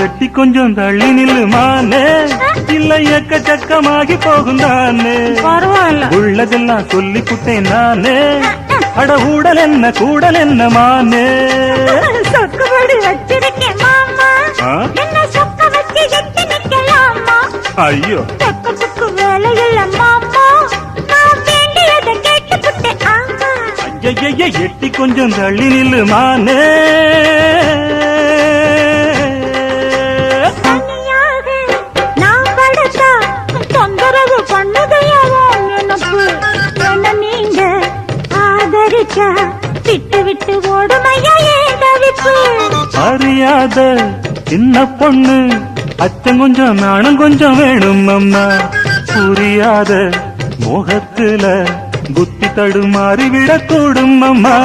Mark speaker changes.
Speaker 1: எட்டி கொஞ்சம் தள்ளி நில்லு மானே, இல்ல எக்கச்சக்கமாகி போகும் தானே.
Speaker 2: பரவாயில்ல,
Speaker 1: உள்ளதெல்லாம் சொல்லி புட்டேன் நானே, அட ஊடல் என்ன கூடல் என்ன மானே.
Speaker 2: சொக்குபடி வச்சிருக்கேன் மாமா, என்ன சொக்க வச்சு எட்டி நிக்கலாமா?
Speaker 1: ஐயோ
Speaker 2: சொக்கத்துக்கு வேலை இல்ல மாமா, நான் வேண்டியதை கேட்டுப்புட்டேன். ஆமா,
Speaker 1: ஐய எட்டி கொஞ்சம் தள்ளி நில்லு மானே.
Speaker 2: தனியாக நான் படுத்தா தொந்தரவு பண்ணுதையாவோ எனக்கு. என்ன நீங்க ஆதரிச்சா விட்டு விட்டு ஓடுமையா ஏன் தவிப்பு?
Speaker 1: அறியாத சின்ன பொண்ணு, அச்சம் கொஞ்சம் நானும் கொஞ்சம் வேணும் அம்மா. புரியாத மோகத்துல புத்தி தடுமாறி விடக்கூடும் அம்மா.